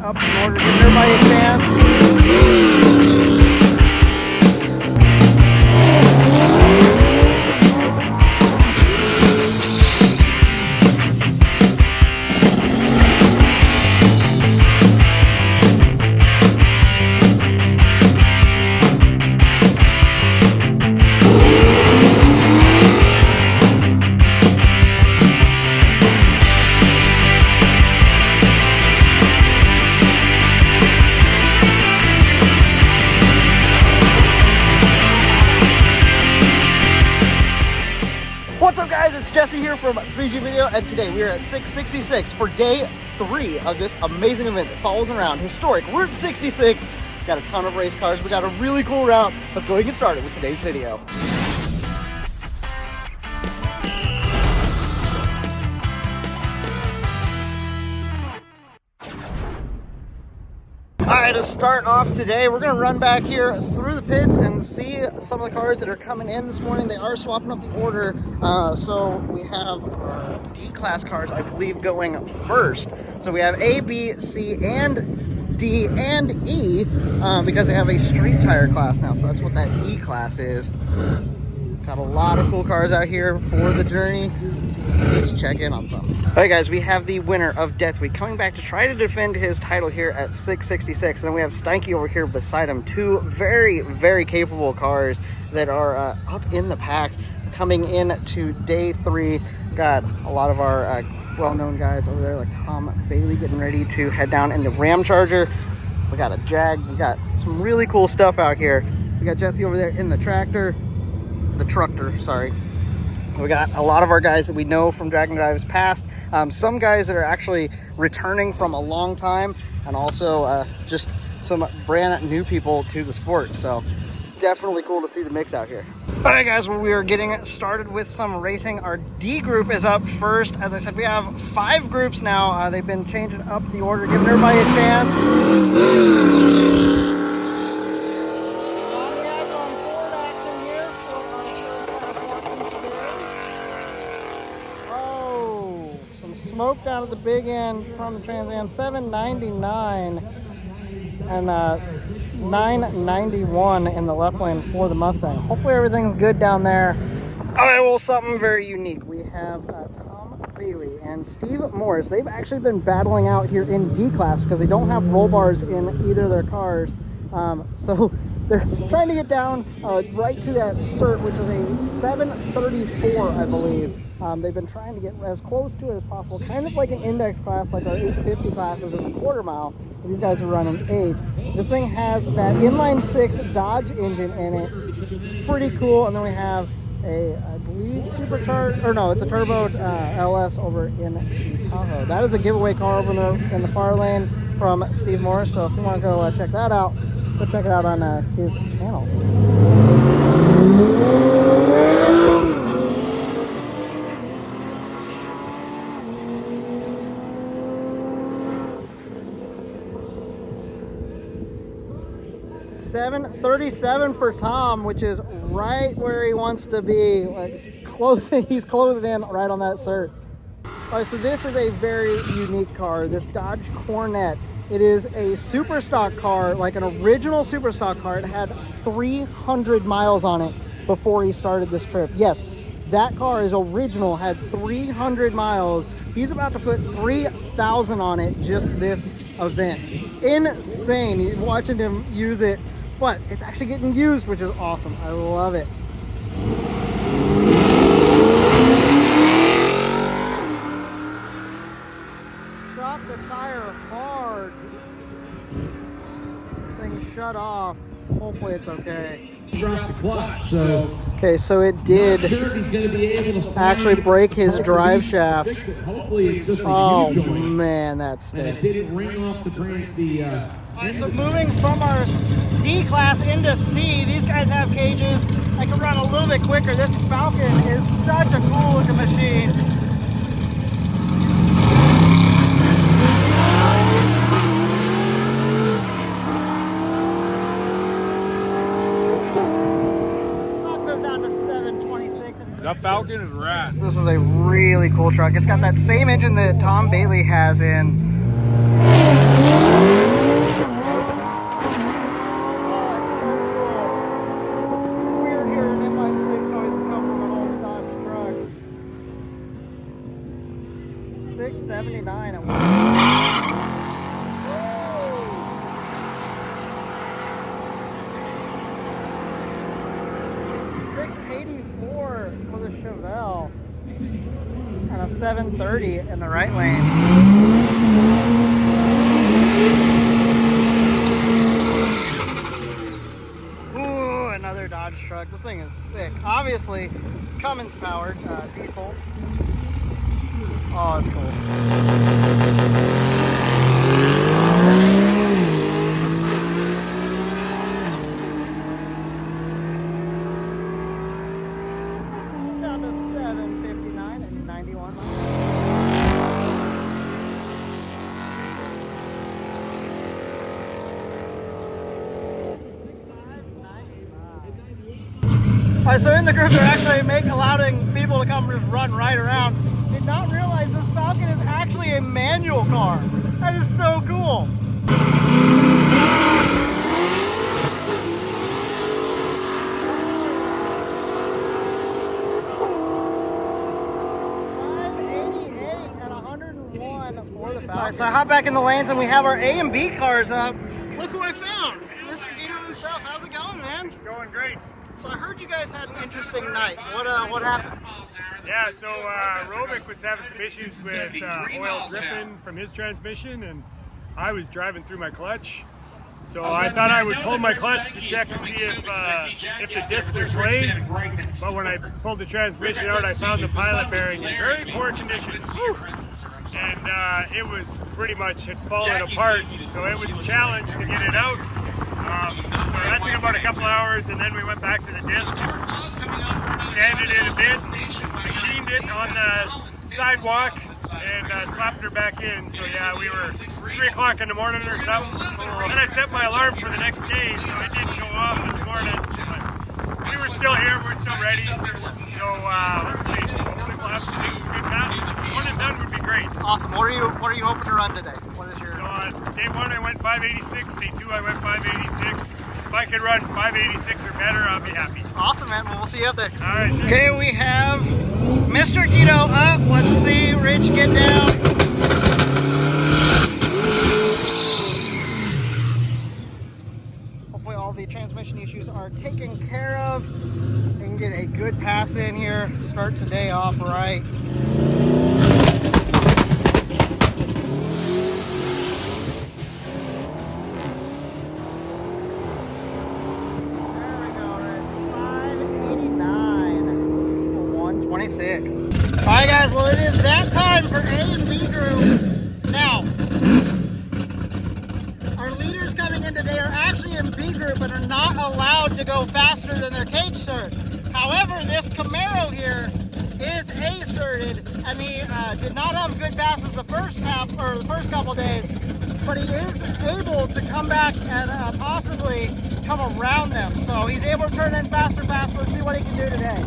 Up in order to give everybody a chance. What's up, guys? It's Jesse here from 3G Video, and today we are at 666 for day 3 of this amazing event that follows around historic Route 66. We got a ton of race cars. We got a really cool route. Let's go and get started with today's video. Alright, to start off today, we're going to run back here through the pits and see some of the cars that are coming in this morning. They are swapping up the order, so we have our D-class cars, I believe, going first. So we have A, B, C, and D, and E, because they have a street tire class now, so that's what that E-class is. Got a lot of cool cars out here for the journey. Let's check in on some. All right, guys, we have the winner of Death Week coming back to try to defend his title here at 666. And then we have Steinke over here beside him. Two very, very capable cars that are up in the pack coming in to day 3. Got a lot of our well-known guys over there like Tom Bailey getting ready to head down in the Ram Charger. We got a Jag. We got some really cool stuff out here. We got Jesse over there in the trucker, sorry. We got a lot of our guys that we know from Dragon Drives past, some guys that are actually returning from a long time, and also just some brand new people to the sport. So definitely cool to see the mix out here. All right, guys, well, we are getting started with some racing. Our D group is up first. As I said, we have 5 groups now. They've been changing up the order, giving everybody a chance. Smoke down at the big end from the Trans Am, 799 and 991 in the left lane for the Mustang. Hopefully everything's good down there. All right, well, something very unique. We have Tom Bailey and Steve Morris. They've actually been battling out here in D-Class because they don't have roll bars in either of their cars. So they're trying to get down right to that cert, which is a 734, I believe. They've been trying to get as close to it as possible, kind of like an index class, like our 850 classes in the quarter mile. These guys are running 8. This thing has that inline 6 Dodge engine in it. Pretty cool. And then we have a, I believe, supercharged, or no, it's a turbo LS over in the Tahoe. That is a giveaway car over there in the far lane from Steve Morris. So if you want to go check that out, go check it out on his channel. 737 for Tom, which is right where he wants to be. Like closing, he's closing in right on that cert. All right, so this is a very unique car, this Dodge Cornet. It is a super stock car, like an original super stock car. It had 300 miles on it before he started this trip. Yes, that car is original, had 300 miles. He's about to put 3,000 on it just this event. Insane. You're watching him use it, but it's actually getting used, which is awesome. I love it. Shot the tire hard. Thing shut off. Hopefully it's okay. Dropped the clutch, so okay, so it did actually break his drive shaft. hopefully it's just a Oh U-joint. Man, that And stinks. it didn't ring off the brake. Alright, so moving from our D class into C, these guys have cages. I can run a little bit quicker. This Falcon is such a cool looking machine. Goes down to 726. That Falcon is rad. This is a really cool truck. It's got that same engine that Tom Bailey has in for the Chevelle. And a 730 in the right lane. Ooh, another Dodge truck. This thing is sick. Obviously, Cummins powered, diesel. Oh, that's cool. Down to 759 and 91 miles. Alright, so in the group they're actually allowing people to come just run right around. Did not realize this Falcon is actually a manual car. That is so cool. Alright, so I hop back in the lanes and we have our A and B cars up. Look who I found! Mr. Guido himself. How's it going, man? It's going great. So I heard you guys had an interesting night. What happened? Yeah, so Rovic was having some issues with oil dripping from his transmission, and I was driving through my clutch. So I thought I would pull my clutch to check to see if the disc was glazed. But when I pulled the transmission out, I found the pilot bearing in very poor condition. And it was pretty much had fallen apart. So it was a challenge to get it out. So that took about a couple hours, and then we went back to the disc, sanded it a bit, machined it on the sidewalk, and slapped her back in. So yeah, we were 3 o'clock in the morning or something. Then I set my alarm for the next day, so it didn't go off in the morning. But we were still here, we're still ready. So hopefully we'll have make some good passes. One and done would be great. Awesome. What are you hoping to run today? What is your? So day 1 I went 586. Day 2 I went 586. If I could run 586 or better, I'll be happy. Awesome, man. Well, we'll see you up there. All right. Okay, we have Mr. Guido up. Let's see Rich get down. Hopefully all the transmission issues are taken care of. They can get a good pass in here. Start today off right. Alright guys, well it is that time for A and B group. Now, our leaders coming in today are actually in B group and are not allowed to go faster than their cage cert. However, this Camaro here is A-certed, and he did not have good passes the first half or the first couple days, but he is able to come back and possibly come around them. So he's able to turn in faster. Let's see what he can do today.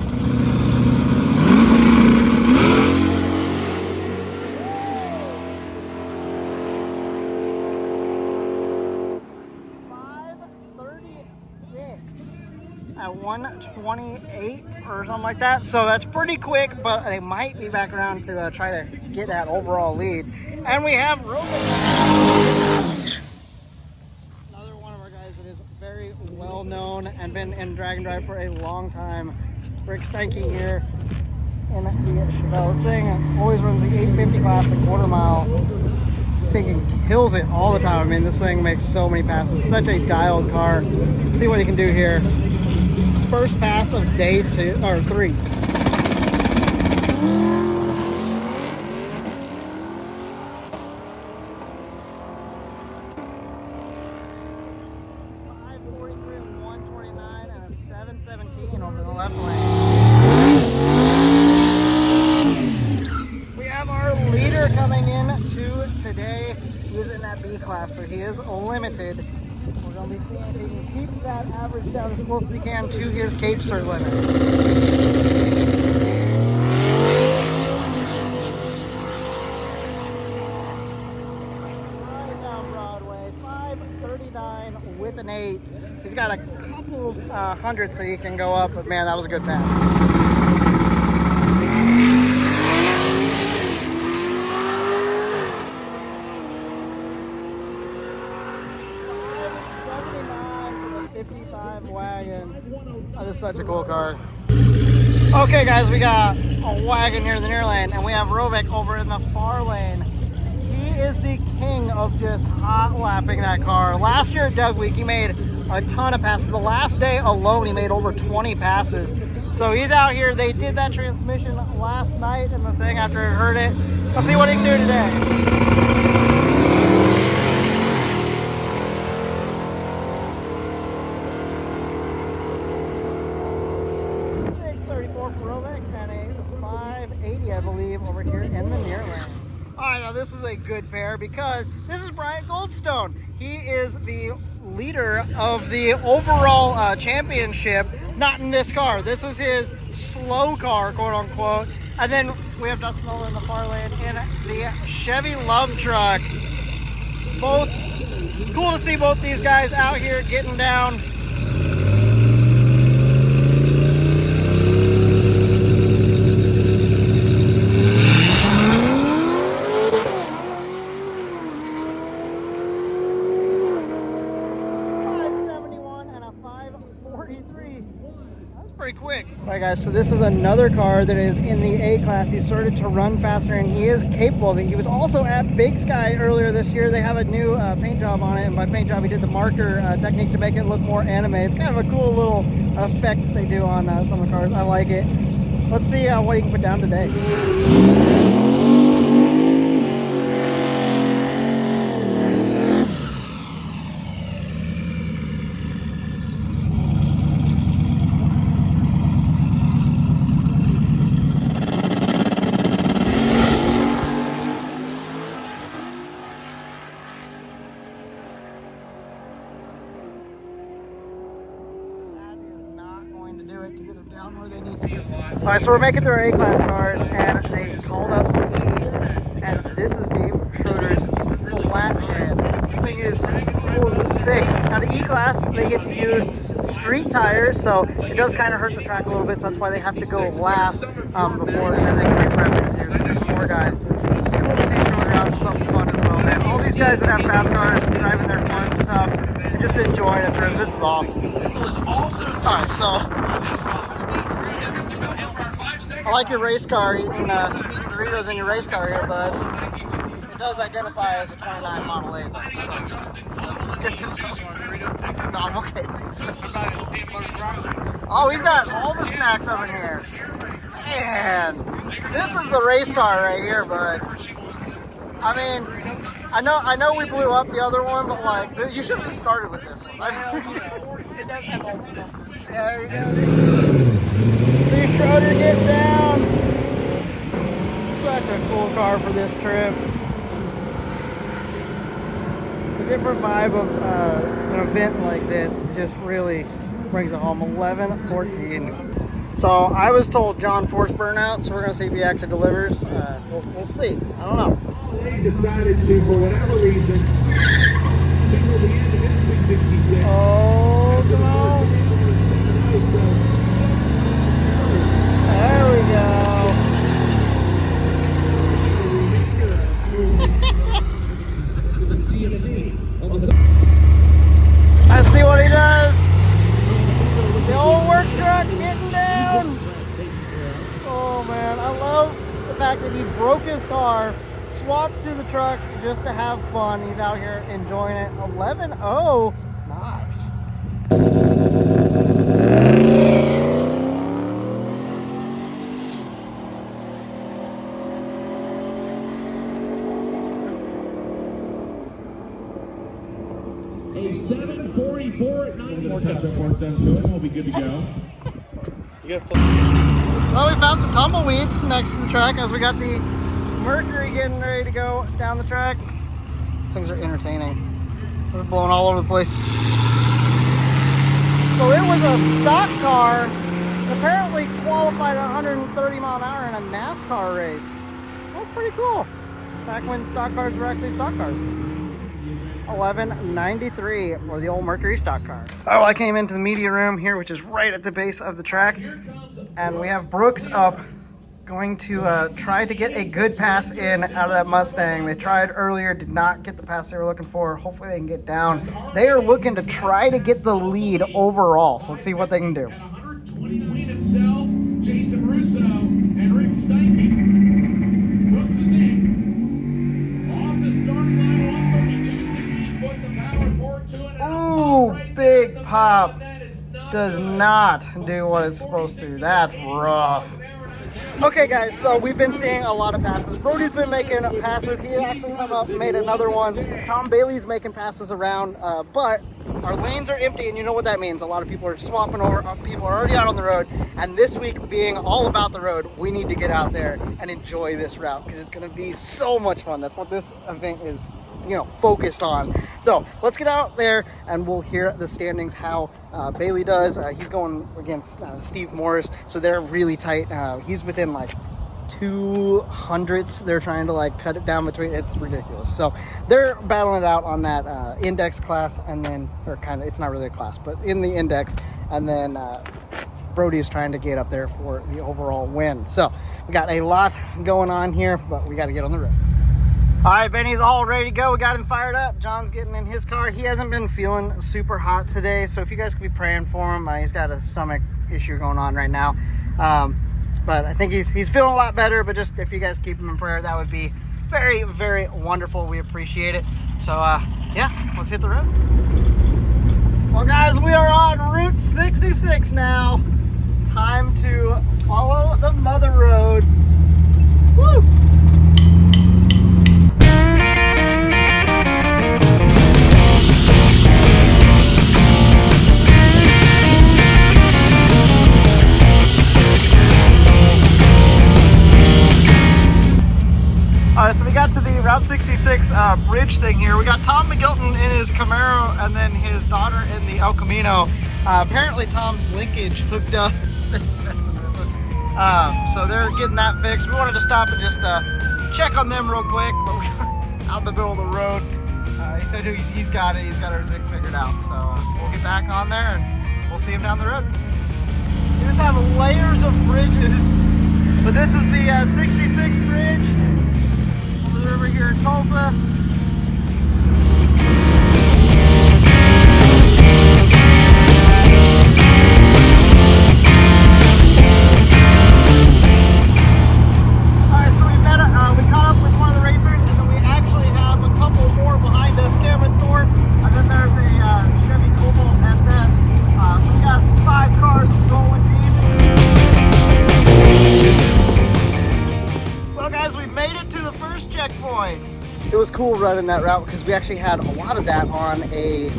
At 128 or something like that, so that's pretty quick, but they might be back around to try to get that overall lead. And we have Roman, another one of our guys that is very well known and been in drag and drive for a long time. Rick Steinke here in the Chevelle. This thing always runs the 850 classic quarter mile. This thing kills it all the time. I mean, this thing makes so many passes. Such a dialed car. Let's see what he can do here. First pass of day 2 or 3. 543 and 129 and a 717 over the left lane. We have our leader coming in to today. He is in that B class, so he is limited. We're going to be seeing if he can keep that average down as close as he can to his cage cert limit. Right down Broadway, 539 with an 8. He's got a couple hundred so he can go up, but man, that was a good pass. Wagon. That is such a cool car. Okay, guys, we got a wagon here in the near lane, and we have Rovic over in the far lane. He is the king of just hot lapping that car. Last year at Doug Week, he made a ton of passes. The last day alone, he made over 20 passes. So he's out here. They did that transmission last night in the thing after I heard it. Let's see what he can do today. 634 for Rovic and a 580, I believe, over here in the near lane. All right, now this is a good pair because this is Brian Goldstone. He is the leader of the overall championship, not in this car. This is his slow car, quote unquote. And then we have Dustin over in the far lane in the Chevy Love Truck. Both cool to see both these guys out here getting down. Pretty quick. All right, guys, so this is another car that is in the A class. He started to run faster and he is capable of it. He was also at Big Sky earlier this year. They have a new paint job on it, and by paint job he did the marker technique to make it look more anime. It's kind of a cool little effect that they do on some of the cars. I like it. Let's see what he can put down today. To get them down where they need to be. All right, so we're making through our A-class cars, and they called up some E, and this is Dave Schroeder's flathead. This thing is cool and sick. Now the E-class, they get to use street tires, so it does kind of hurt the track a little bit, so that's why they have to go last before, and then they can prep it to send more guys. It's cool to see Schroeder out in something fun as well, man. All these guys that have fast cars, driving their fun stuff, and just enjoying a trip. This is awesome. Alright, so I like your race car, eating Doritos in your race car here, but it does identify as a 29 Model 8. So that's good to know. No, I'm okay, thanks. Oh, he's got all the snacks up in here. Man, this is the race car right here, bud. I mean, I know we blew up the other one, but like, you should have just started with this one. It does have all the numbers. Yeah, there you go. See Schroeder get down. Such a cool car for this trip. A different vibe of an event like this just really brings it home. 11-14. So I was told John forced burnout, so we're gonna see if he actually delivers. We'll see. I don't know. They decided to, for whatever reason, single the end of his 266. Oh, come on. There we go. Let's see what he does. The old work truck getting down. Oh man, I love the fact that he broke his car, swapped to the truck just to have fun. He's out here enjoying it. 11-0. Nice. A 744 at 90. More done to it. We'll be good to go. Well, we found some tumbleweeds next to the track as we got the Mercury getting ready to go down the track. These things are entertaining. They're blowing all over the place. So it was a stock car that apparently qualified at 130 mile an hour in a NASCAR race. That's pretty cool. Back when stock cars were actually stock cars. 11.93 for the old Mercury stock car. Oh, I came into the media room here, which is right at the base of the track, and we have Brooks up going to try to get a good pass in out of that Mustang. They tried earlier, did not get the pass they were looking for. Hopefully they can get down. They are looking to try to get the lead overall, so let's see what they can do. 120 himself, Jason big pop does not do what it's supposed to. That's rough. Okay guys, so we've been seeing a lot of passes. Brody's been making passes. He actually come up and made another one. Tom Bailey's making passes around, but our lanes are empty, and you know what that means. A lot of people are swapping over. People are already out on the road, and this week being all about the road, we need to get out there and enjoy this route because it's going to be so much fun. That's what this event is, you know, focused on. So let's get out there and we'll hear the standings, how Bailey does. He's going against Steve Morris, so they're really tight. He's within like 200ths. They're trying to like cut it down between. It's ridiculous. So they're battling it out on that index class, and then, or kind of, it's not really a class, but in the index, and then Brody's trying to get up there for the overall win. So we got a lot going on here, but we got to get on the road. All right, Benny's all ready to go. We got him fired up. John's getting in his car. He hasn't been feeling super hot today, so if you guys could be praying for him. He's got a stomach issue going on right now. But I think he's feeling a lot better, but just if you guys keep him in prayer, that would be very, very wonderful. We appreciate it. So, yeah, let's hit the road. Well, guys, we are on Route 66 now. Time to follow the mother road. Woo! So we got to the Route 66 bridge thing here. We got Tom McGilton in his Camaro and then his daughter in the El Camino. Apparently Tom's linkage hooked up. So they're getting that fixed. We wanted to stop and just check on them real quick, but we were out in the middle of the road. He said he's got it. He's got everything figured out. So we'll get back on there and we'll see him down the road. We just have layers of bridges, but this is the 66 bridge. Over here in Tulsa. We caught up with one of the racers, and then we actually have a couple more behind us. Cameron Thorpe, and then there's a Chevy Cobalt SS. So we got 5 cars rolling deep. Well, guys, we made it to the first checkpoint. It was cool running that route because we actually had a lot of that on a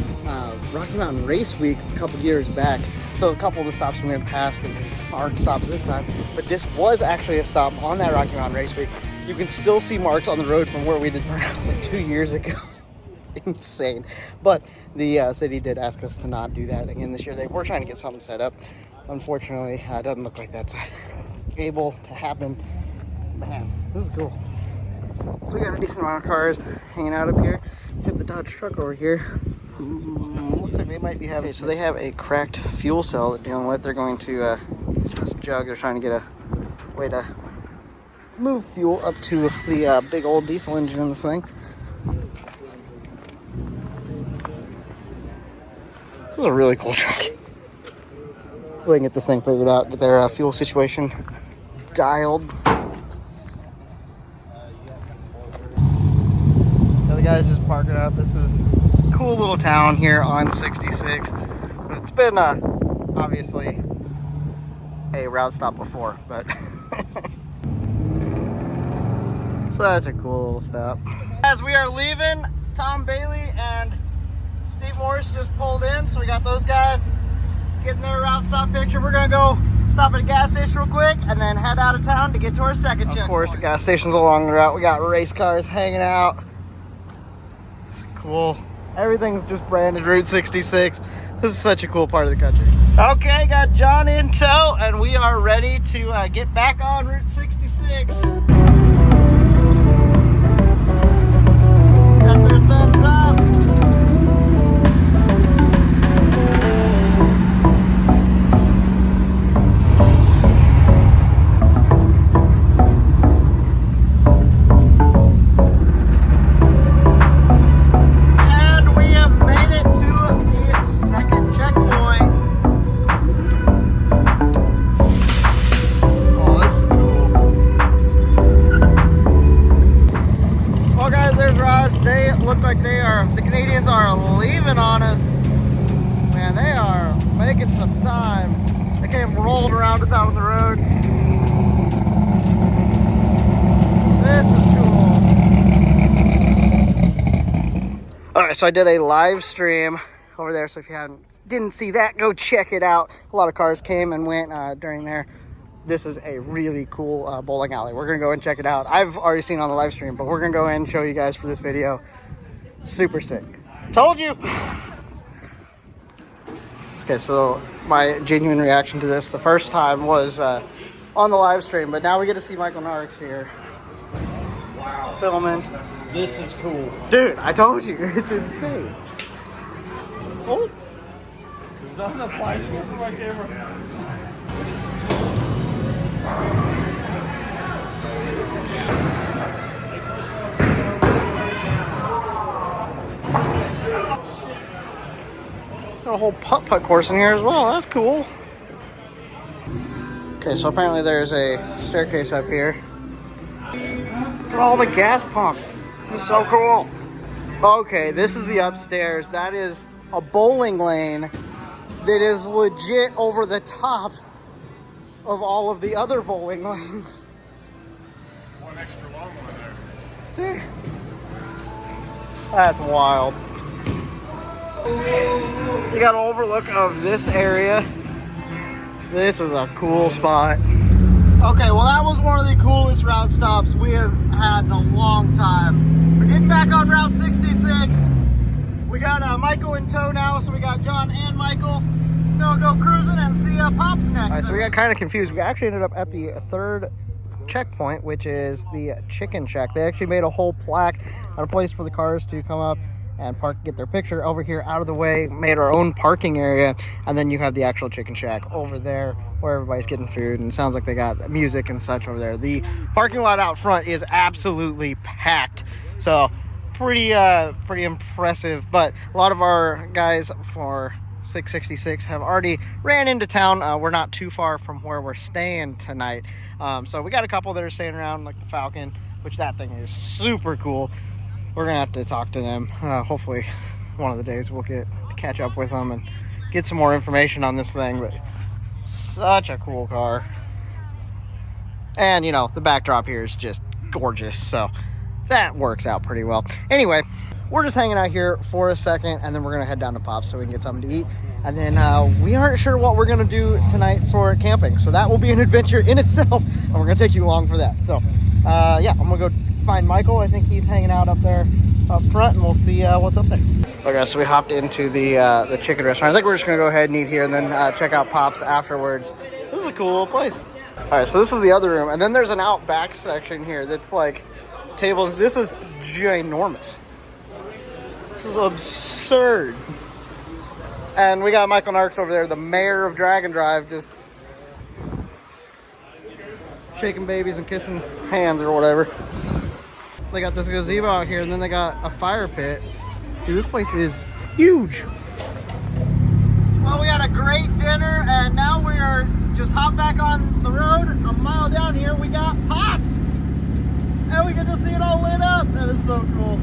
Rocky Mountain Race Week a couple years back. So a couple of the stops we went past aren't stops this time, but this was actually a stop on that Rocky Mountain Race Week. You can still see marks on the road from where we did perhaps like 2 years ago. Insane. But the city did ask us to not do that again this year. They were trying to get something set up. Unfortunately, it doesn't look like that's able to happen. Man, this is cool. So we got a decent amount of cars hanging out up here. Hit the Dodge truck over here. Ooh, looks like they might be having. Okay, so they have a cracked fuel cell they're dealing with. They're going to this jug. They're trying to get a way to move fuel up to the big old diesel engine in this thing. This is a really cool truck. We can get this thing figured out, get their fuel situation dialed. The guys just parking up. This is a cool little town here on 66. But it's been obviously a route stop before, but such a cool little stop. As we are leaving, Tom Bailey and Steve Morris just pulled in, so we got those guys getting their route stop picture. We're gonna go stop at a gas station real quick and then head out of town to get to our second checkpoint. Of course, the gas stations along the route. We got race cars hanging out. Cool. Everything's just branded Route 66. This is such a cool part of the country. Okay, got John in tow, and we are ready to get back on Route 66. Got their thumbs up. The Canadians are leaving on us. We man. They are making some time. They came rolled around us out on the road. This is cool. All right, so I did a live stream over there. So if you didn't see that, go check it out. A lot of cars came and went during there. This is a really cool bowling alley. We're gonna go and check it out. I've already seen it on the live stream, but we're gonna go in and show you guys for this video. Super sick. Told you. Okay, so my genuine reaction to this the first time was on the live stream, but now we get to see Michael Narks here. Wow. Filming. This is cool. Dude, I told you, it's insane. Oh. There's nothing that flies good for my camera. Got a whole putt-putt course in here as well. That's cool. Okay, so apparently there's a staircase up here. Look at all the gas pumps. This is so cool. Okay, this is the upstairs. That is a bowling lane that is legit over the top of all of the other bowling lanes. One extra long one there. That's wild. You got an overlook of this area. This is a cool spot. Okay, well that was one of the coolest route stops we have had in a long time. We're getting back on Route 66. We got Michael in tow now, so we got John and Michael. Then we'll go cruising and see Pops next. All right, so we got kind of confused. We actually ended up at the third checkpoint, which is the chicken shack. They actually made a whole plaque and a place for the cars to come up and park, get their picture over here out of the way. Made our own parking area, and then you have the actual chicken shack over there where everybody's getting food, and it sounds like they got music and such over there. The parking lot out front is absolutely packed, so pretty impressive. But a lot of our guys for 666 have already ran into town. We're not too far from where we're staying tonight, so we got a couple that are staying around, like the Falcon, which that thing is super cool. We're gonna have to talk to them. Hopefully one of the days we'll catch up with them and get some more information on this thing. But such a cool car, and you know, the backdrop here is just gorgeous, so that works out pretty well. Anyway, we're just hanging out here for a second, and then we're gonna head down to Pops so we can get something to eat. And then we aren't sure what we're gonna do tonight for camping, so that will be an adventure in itself, and we're gonna take you along for that. So yeah, I'm gonna go find Michael. I think he's hanging out up there up front, and we'll see what's up there. Okay, so we hopped into the chicken restaurant. I think we're just gonna go ahead and eat here and then check out Pops afterwards. This is a cool little place. All right, so this is the other room, and then there's an out back section here that's like tables. This is ginormous. This is absurd. And we got Michael Narks over there, the mayor of Drag and Drive, just shaking babies and kissing hands or whatever. They got this gazebo out here, and then they got a fire pit. Dude, this place is huge. Well, we had a great dinner, and now we are just hop back on the road. A mile down here, we got Pops. And we get to see it all lit up. That is so cool.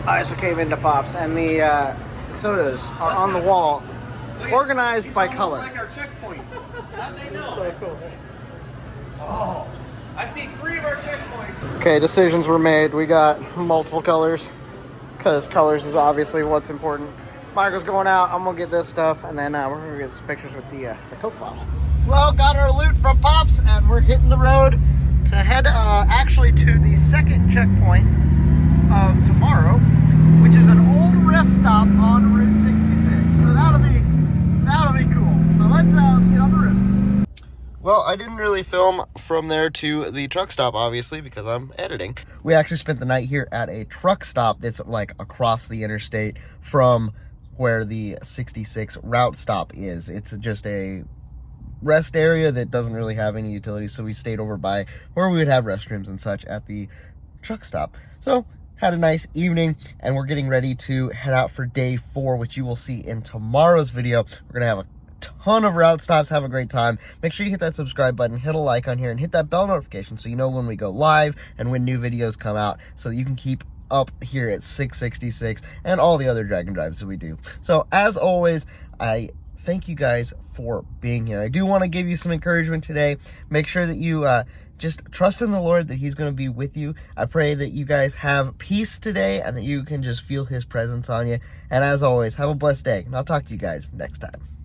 I also came into Pops, and the sodas are on the wall, organized by color. Like our checkpoints. This is so cool. Oh, I see 3 of our checkpoints. Okay, decisions were made. We got multiple colors, because colors is obviously what's important. Michael's going out. I'm gonna get this stuff, and then we're gonna get some pictures with the Coke bottle. Well, got our loot from Pops, and we're hitting the road to head actually to the second checkpoint of tomorrow, which is an old rest stop on Route 66. So that'll be cool. So let's get on the road. Well, I didn't really film from there to the truck stop, obviously, because I'm editing. We actually spent the night here at a truck stop that's like across the interstate from where the 66 route stop is. It's just a rest area that doesn't really have any utilities, so we stayed over by where we would have restrooms and such at the truck stop. So had a nice evening, and we're getting ready to head out for day 4, which you will see in tomorrow's video. We're gonna have a ton of route stops. Have a great time. Make sure you hit that subscribe button, hit a like on here, and hit that bell notification so you know when we go live and when new videos come out, so that you can keep up here at 666 and all the other drag and drives that we do. So as always, I thank you guys for being here. I do want to give you some encouragement today. Make sure that you just trust in the Lord, that he's going to be with you. I pray that you guys have peace today and that you can just feel his presence on you. And as always, have a blessed day. And I'll talk to you guys next time.